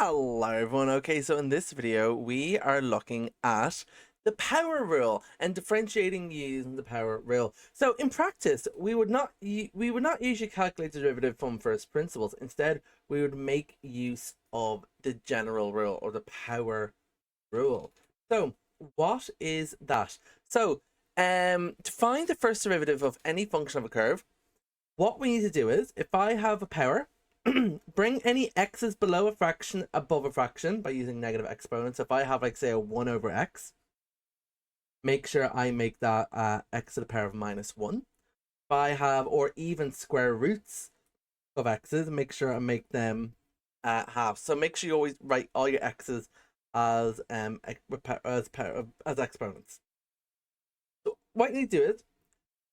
Hello everyone. Okay, so in this video we are looking at the power rule and differentiating using the power rule. So in practice, we would not usually calculate the derivative from first principles. Instead, we would make use of the general rule or the power rule. So what is that? So to find the first derivative of any function of a curve, what we need to do is, if I have a power, bring any x's below a fraction above a fraction by using negative exponents. If I have, like, say, a 1 over x, make sure I make that x to the power of minus 1. If I have, or even square roots of x's, make sure I make them half. So make sure you always write all your x's as exponents. So what you need to do is,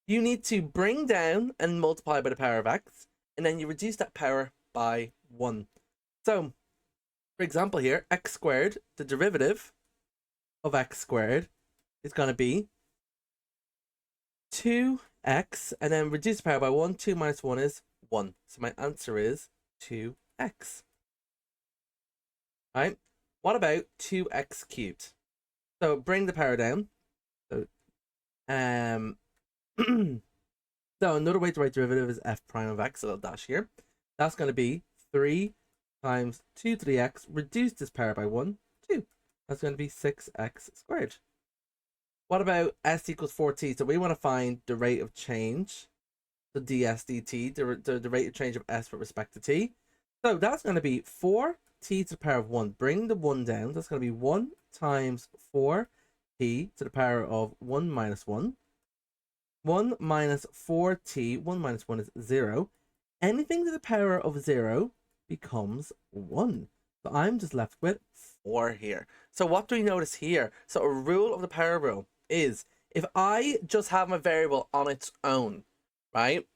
you need to bring down and multiply by the power of x, and then you reduce that power by 1. So, for example here, x squared, the derivative of x squared is going to be 2x, and then reduce the power by 1. 2 minus 1 is 1. So my answer is 2x. Right? What about 2x cubed? So bring the power down. So, so another way to write derivative is f prime of x, a little dash here. That's going to be 3 times 2 to the x, reduce this power by 1, 2. That's going to be 6x squared. What about s equals 4t? So we want to find the rate of change, the ds dt, the rate of change of s with respect to t. So that's going to be 4t to the power of 1. Bring the 1 down. That's going to be 1 times 4t to the power of 1 minus 1. 1 minus 4t, 1 minus 1 is 0. Anything to the power of 0 becomes 1. So I'm just left with 4 here. So what do we notice here? So a rule of the power rule is, if I just have my variable on its own, right?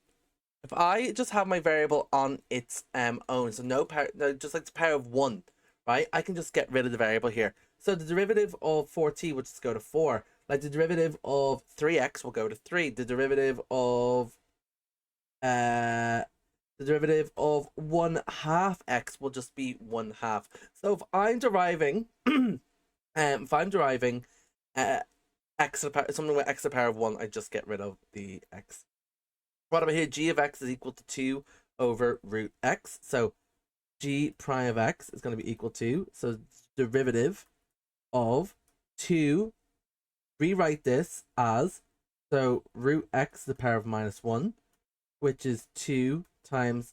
If I just have my variable on its own, so no power, just like the power of 1, right? I can just get rid of the variable here. So the derivative of 4t will just go to 4. Like the derivative of 3x will go to 3. The derivative of 1 half x will just be 1 half. So if I'm deriving x to the power, something with x to the power of 1, I just get rid of the x. What about here? G of x is equal to 2 over root x. So g prime of x is going to be equal to, so derivative of 2, rewrite this as, so root x to the power of minus 1, which is 2 times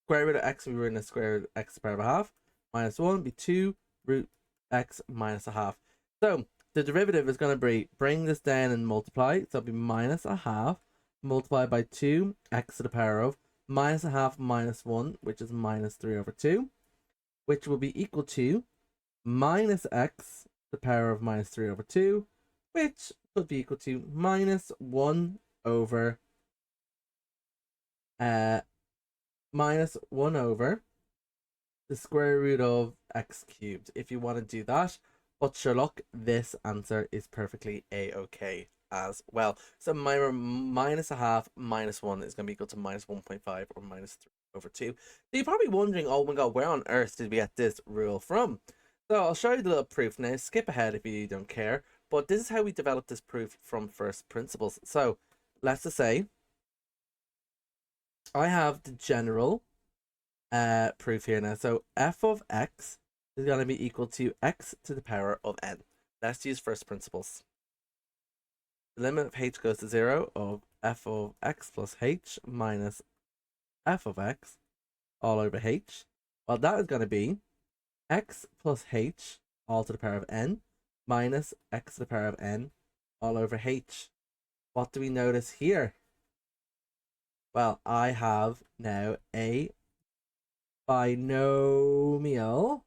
square root of x, we were in a square root of x to the power of a half, minus 1 would be 2 root x minus a half. So the derivative is going to bring this down and multiply. So it'll be minus a half multiplied by 2 x to the power of minus a half minus 1, which is minus 3 over 2, which will be equal to minus x to the power of minus 3 over 2, which could be equal to minus 1 over minus 1 over the square root of x cubed, if you want to do that. But sure, look, this answer is perfectly a-okay as well. So my minus a half minus 1 is going to be equal to minus 1.5 or minus 3 over 2. So you're probably wondering, oh my god, where on earth did we get this rule from? So I'll show you the little proof now. Skip ahead if you don't care. But this is how we develop this proof from first principles. So let's just say I have the general proof here now. So f of x is going to be equal to x to the power of n. Let's use first principles. The limit of h goes to 0 of f of x plus h minus f of x all over h. Well, that is going to be x plus h all to the power of n minus x to the power of n all over h. What do we notice here? Well, I have now a binomial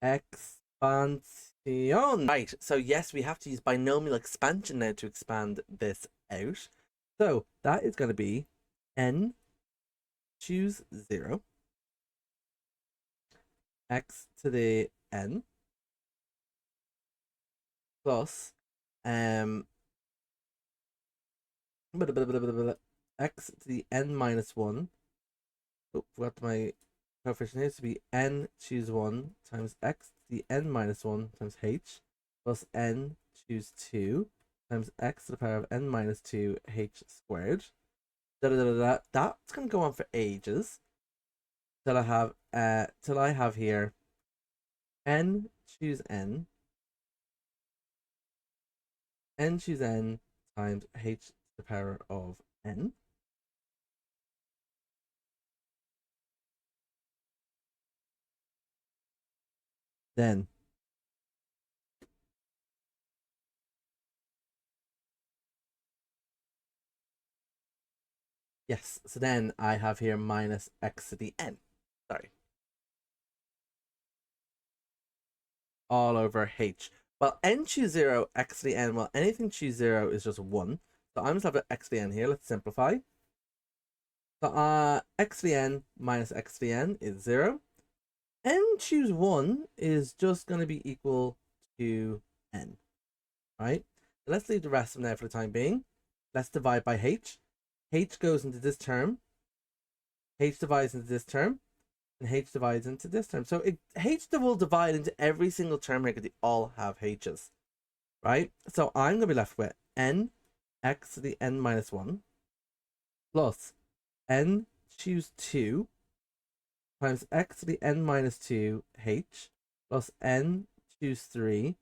expansion. Right, so yes, we have to use binomial expansion now to expand this out. So that is going to be n, choose 0, x to the n plus x to the n minus 1. Oh, forgot my coefficient here to be n choose 1 times x to the n minus 1 times h plus n choose 2 times x to the power of n minus 2 h squared. That's going to go on for ages till I have here n choose n choose n times h to the power of n. Then yes, so then I have here minus x to the n. Sorry. All over h. Well, n choose 0, x to the n. Well, anything choose 0 is just 1. So I'm just having x to the n here. Let's simplify. So x to the n minus x to the n is 0. N choose 1 is just going to be equal to n. Right? So let's leave the rest of them there for the time being. Let's divide by h. H goes into this term. H divides into this term. And h divides into this term. So h will divide into every single term here because they all have h's. Right? So I'm going to be left with n x to the n minus 1 plus n choose 2 times x to the n minus 2 h plus n choose 3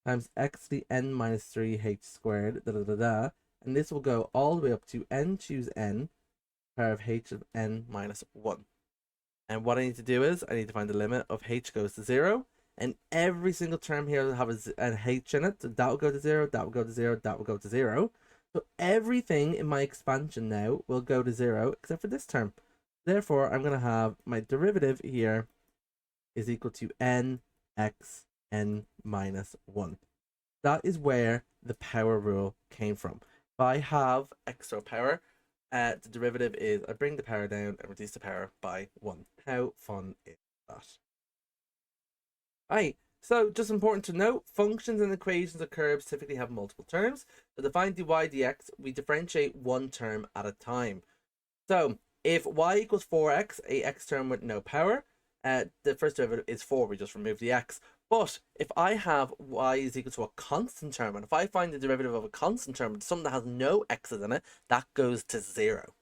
times x to the n minus 3 h squared, and this will go all the way up to n choose n power of h of n minus 1. And what I need to do is I need to find the limit of h goes to 0, and every single term here will have an h in it. So that will go to 0, that will go to 0, that will go to 0. So everything in my expansion now will go to 0 except for this term. Therefore, I'm going to have my derivative here is equal to n x n minus 1. That is where the power rule came from. If I have extra power, the derivative is I bring the power down and reduce the power by 1. How fun is that? Right, so just important to note, functions and equations of curves typically have multiple terms. So to find dy dx, we differentiate one term at a time. So if y equals 4x, a x term with no power, the first derivative is 4, we just remove the x. But if I have y is equal to a constant term, and if I find the derivative of a constant term, something that has no x's in it, that goes to 0.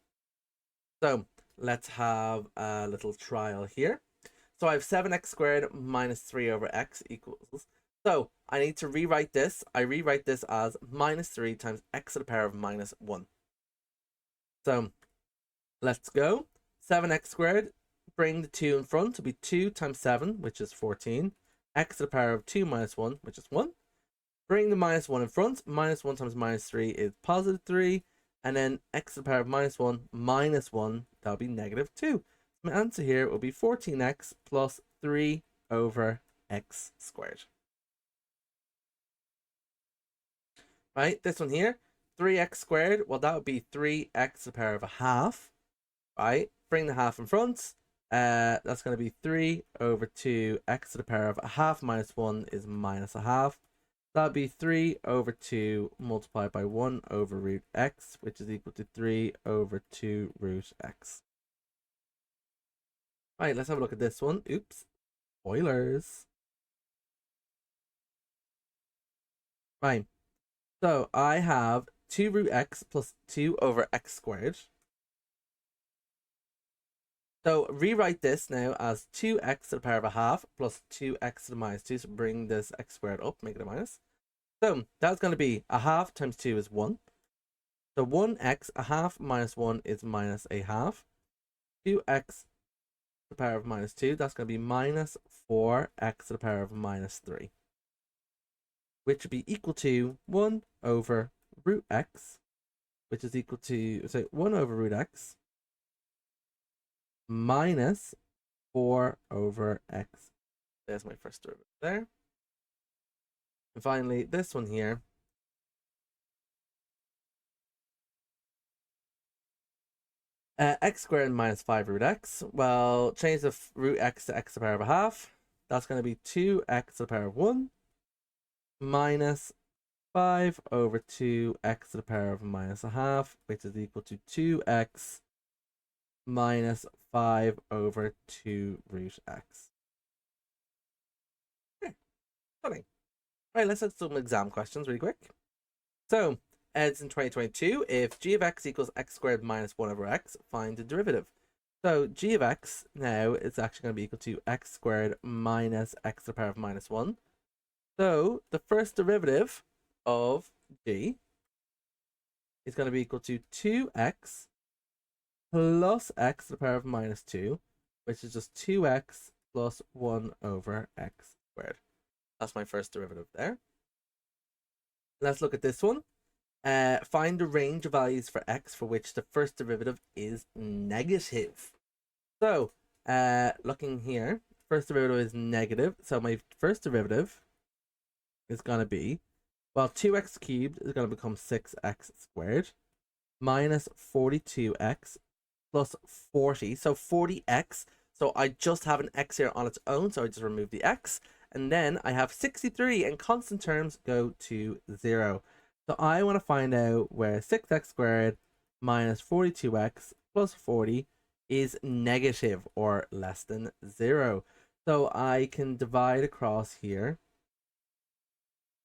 So let's have a little trial here. So I have 7x squared minus 3 over x equals. So I need to rewrite this. I rewrite this as minus 3 times x to the power of minus 1. So let's go. 7x squared, bring the 2 in front, it'll be 2 times 7, which is 14. X to the power of 2 minus 1, which is 1. Bring the minus 1 in front. Minus 1 times minus 3 is positive 3. And then x to the power of minus 1 minus 1, that'll be negative 2. My answer here will be 14x plus 3 over x squared. Right, this one here, 3x squared, well, that would be 3x to the power of a half. Right, bring the half in front. That's going to be 3 over 2 x to the power of a half minus 1 is minus a half. That'd be 3 over 2 multiplied by 1 over root x, which is equal to 3 over 2 root x. Right, let's have a look at this one. Oops. Spoilers. Fine. So I have 2 root x plus 2 over x squared. So rewrite this now as 2x to the power of a half plus 2x to the minus 2. So bring this x squared up, make it a minus. So that's going to be a half times 2 is 1. So 1x, a half minus 1 is minus a half. 2x to the power of minus 2, that's going to be minus 4x to the power of minus 3. Which would be equal to 1 over root x, which is equal to, so 1 over root x minus 4 over x. There's my first derivative there. And finally, this one here. X squared minus 5 root x. Well, change the root x to x to the power of a half. That's going to be 2x to the power of 1 minus 5 over 2x to the power of minus a half, which is equal to 2x minus 5 over 2 root x. Okay, stunning. Right, let's look some exam questions really quick. So, it's in 2022. If g of x equals x squared minus 1 over x, find the derivative. So, g of x now is actually going to be equal to x squared minus x to the power of minus 1. So, the first derivative of g is going to be equal to 2x plus x to the power of minus 2, which is just 2x plus 1 over x squared. That's my first derivative there. Let's look at this one. Find the range of values for x for which the first derivative is negative. So, looking here, first derivative is negative. So my first derivative is going to be, well, 2x cubed is going to become 6x squared minus 42x plus 40. So 40x. So I just have an x here on its own. So I just remove the x. And then I have 63 and constant terms go to 0. So I want to find out where 6x squared minus 42x plus 40 is negative or less than 0. So I can divide across here.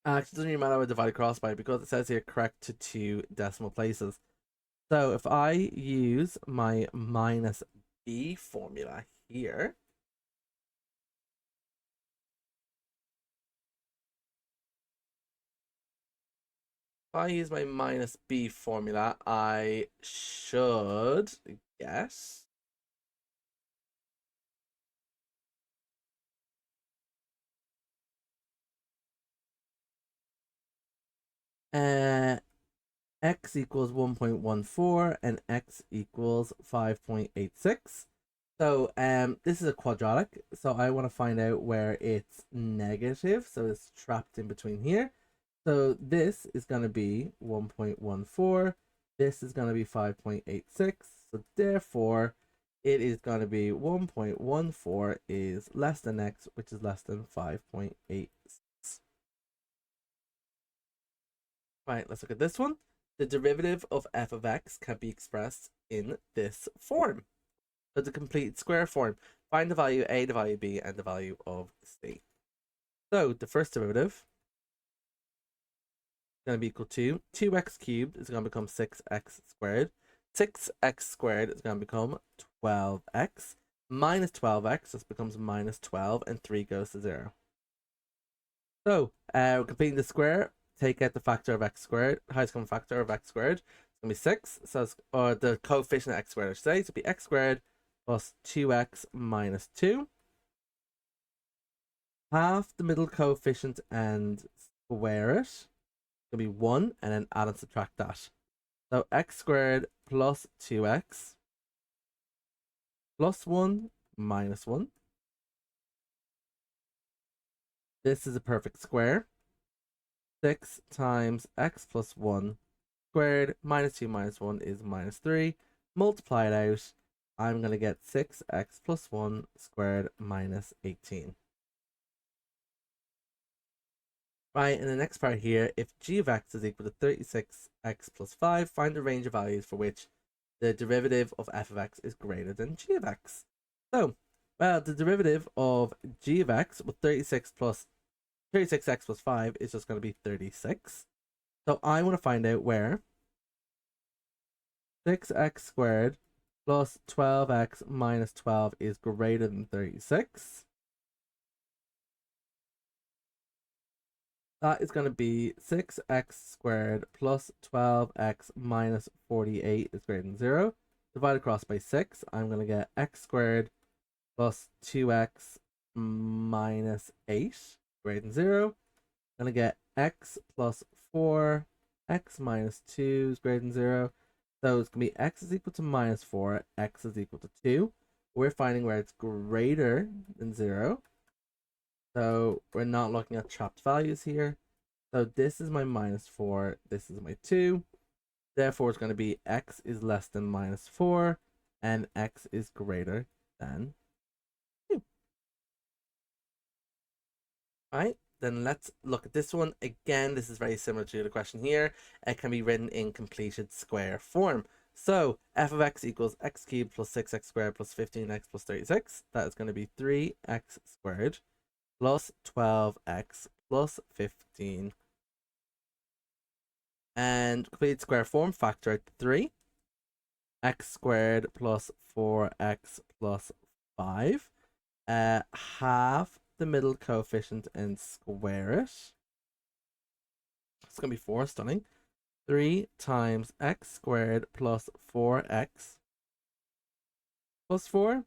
Actually, it doesn't even matter what I divide across by because it says here correct to 2 decimal places. So if I use my minus b formula here, if I use my minus b formula, I should guess x equals 1.14 and x equals 5.86. So this is a quadratic, so I want to find out where it's negative, so it's trapped in between here. So this is going to be 1.14, this is going to be 5.86, so therefore it is going to be 1.14 is less than x, which is less than 5.86. Right, let's look at this one. The derivative of f of x can be expressed in this form. So the complete square form. Find the value a, the value b, and the value of c. So the first derivative is going to be equal to 2x cubed is going to become 6x squared. 6x squared is going to become 12x. Minus 12x just becomes minus 12, and 3 goes to 0. So we're completing the square. Take out the factor of x squared. Highest common factor of x squared. It's going to be 6. So it's, or the coefficient of x squared, I should say. So it'll be x squared plus 2x minus 2. Half the middle coefficient and square it. It's going to be 1, and then add and subtract that. So x squared plus 2x plus 1 minus 1. This is a perfect square. 6 times x plus 1 squared minus 2 minus 1 is minus 3. Multiply it out. I'm going to get 6x plus 1 squared minus 18. Right, in the next part here, if g of x is equal to 36x plus 5, find the range of values for which the derivative of f of x is greater than g of x. So, well, the derivative of g of x with 36x plus 5 is just going to be 36. So I want to find out where 6x squared plus 12x minus 12 is greater than 36. That is going to be 6x squared plus 12x minus 48 is greater than 0. Divide across by 6, I'm going to get x squared plus 2x minus 8 greater than 0. I'm going to get x plus 4, x minus 2 is greater than 0. So it's going to be x is equal to minus 4, x is equal to 2. We're finding where it's greater than 0. So we're not looking at trapped values here. So this is my minus 4, this is my 2. Therefore, it's going to be x is less than minus 4, and x is greater than 2. Alright, then let's look at this one. Again, this is very similar to the question here. It can be written in completed square form. So f of x equals x cubed plus 6x squared plus 15x plus 36. That is going to be 3x squared plus 12x plus 15. And complete square form, factor out the 3. X squared plus 4x plus 5. Half the middle coefficient and square it. It's going to be 4, stunning. 3 times x squared plus 4x plus 4.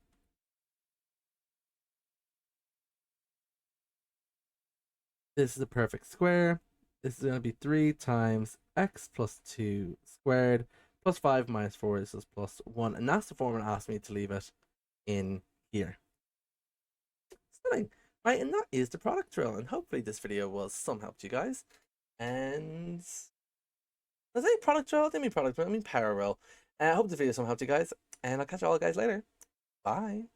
This is a perfect square. This is going to be 3 times x plus 2 squared plus 5 minus 4. This is plus 1. And that's the form it asked me to leave it in here. Stunning. Right, and that is the product drill. And hopefully this video was some help to you guys. And I say product drill, I didn't mean product drill, I mean power roll. I hope the video some help to you guys. And I'll catch all you guys later. Bye.